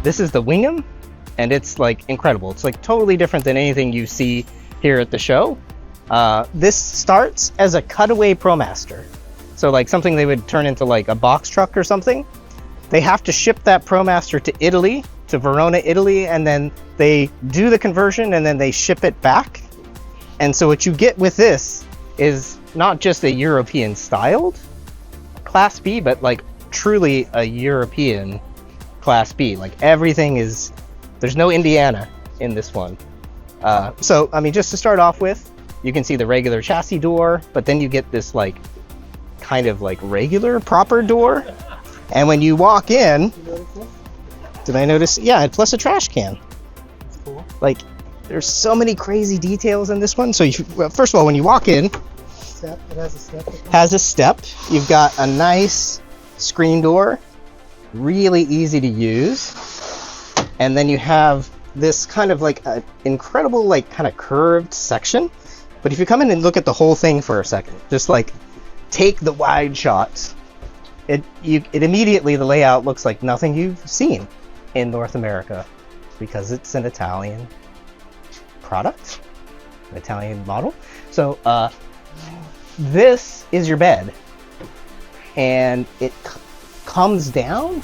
This is the Wingham, and it's like incredible. It's like totally different than anything you see here at the show. This starts as a cutaway ProMaster. So like something they would turn into like a box truck or something. They have to ship that ProMaster to Italy, to Verona, Italy, and then they do the conversion and then they ship it back. And so what you get with this is not just a European styled Class B, but like truly a European Class B. Like everything is, there's no Indiana in this one. So, I mean, just to start off with, you can see the regular chassis door, but then you get this like kind of like regular proper door. And when you walk in, did I notice? Yeah, plus a trash can. That's cool. Like, there's so many crazy details in this one. So, well, first of all, when you walk in, It has a step. has a step. You've got a nice screen door, really easy to use. And then you have this kind of like an incredible, like kind of curved section. But if you come in and look at the whole thing for a second, just like take the wide shots. It immediately, the layout looks like nothing you've seen in North America because it's an Italian product, an Italian model. So this is your bed, and it comes down,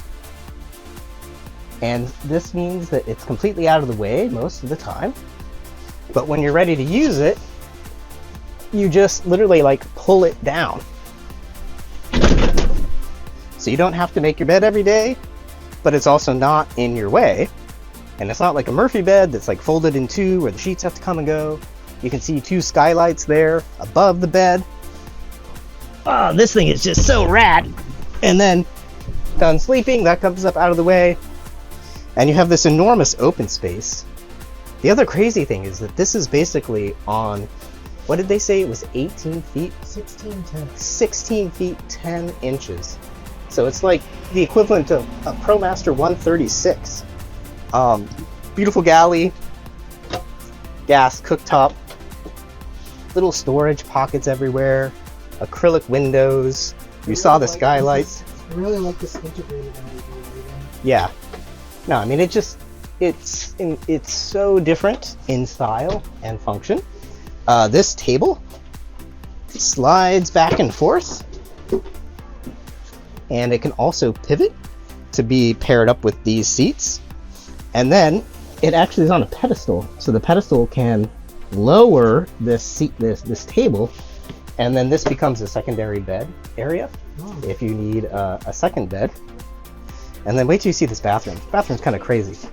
and this means that it's completely out of the way most of the time. But when you're ready to use it, you just literally like pull it down. So you don't have to make your bed every day, but it's also not in your way. And it's not like a Murphy bed that's like folded in two where the sheets have to come and go. You can see two skylights there above the bed. Oh, this thing is just so rad. And then done sleeping, that comes up out of the way. And you have this enormous open space. The other crazy thing is that this is basically on, what did they say? It was 18 feet? 16'10". 16 feet 10 inches. So it's like the equivalent of a ProMaster 136. Beautiful galley, gas cooktop, little storage pockets everywhere, acrylic windows. You saw the skylights. I really like this integrated LED. Yeah. No, I mean it's so different in style and function. This table slides back and forth. And it can also pivot to be paired up with these seats. And then it actually is on a pedestal. So the pedestal can lower this seat, this table, and then this becomes a secondary bed area if you need a second bed. And then wait till you see this bathroom. This bathroom's kind of crazy.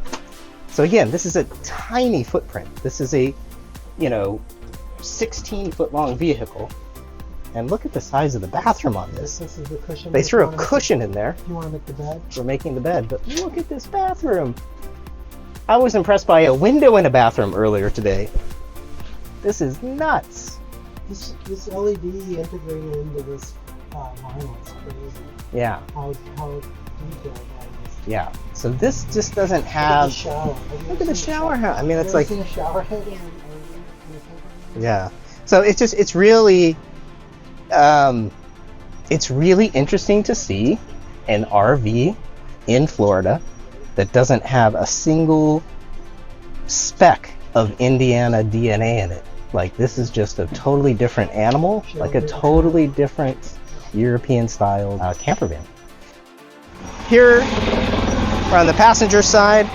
So again, this is a tiny footprint. This is a, 16-foot long vehicle. And look at the size of the bathroom on this. This is the cushion. They threw a cushion in there. You want to make the bed? For making the bed, but look at this bathroom. I was impressed by a window in a bathroom earlier today. This is nuts. This LED integrated into this vinyl is crazy. Yeah. How detailed that is. Yeah. So this just doesn't have. Look at the shower. Look at the shower head. I mean, it's Have like. you ever seen a shower head? Yeah. So it's really interesting to see an RV in Florida that doesn't have a single speck of Indiana DNA in it. Like, this is just a totally different animal, like a totally different European style camper van. Here, we're on the passenger side.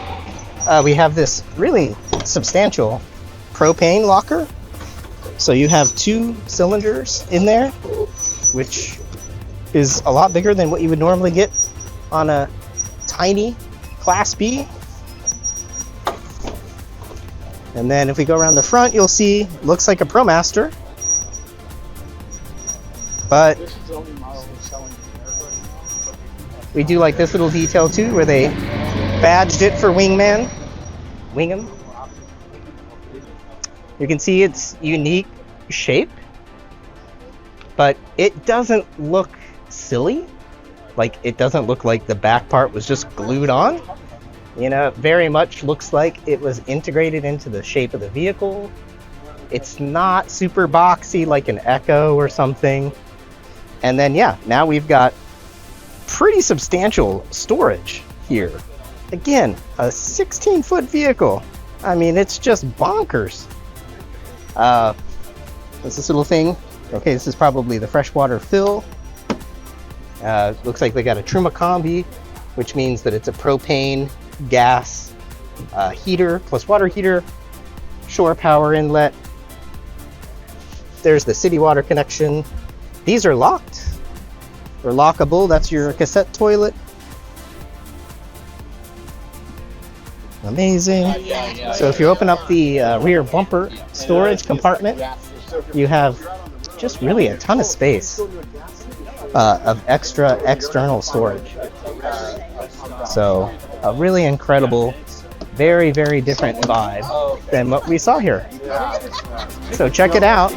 We have this really substantial propane locker. So you have 2 cylinders in there, which is a lot bigger than what you would normally get on a tiny Class B. And then if we go around the front, you'll see, looks like a ProMaster. But we do like this little detail too, where they badged it for Wingham. You can see its unique shape, but it doesn't look silly. Like, it doesn't look like the back part was just glued on. It very much looks like it was integrated into the shape of the vehicle. It's not super boxy like an Echo or something. And then, yeah, now we've got pretty substantial storage here. Again, a 16-foot vehicle. I mean, it's just bonkers. There's this little thing. Okay, this is probably the freshwater fill. Looks like they got a Truma combi, which means that it's a propane gas heater plus water heater, shore power inlet. There's the city water connection. These are locked or lockable. That's your cassette toilet. Amazing. So if you open up the rear bumper storage compartment, you have just really a ton of space of extra external storage. So a really incredible, very, very different vibe than what we saw here. So check it out.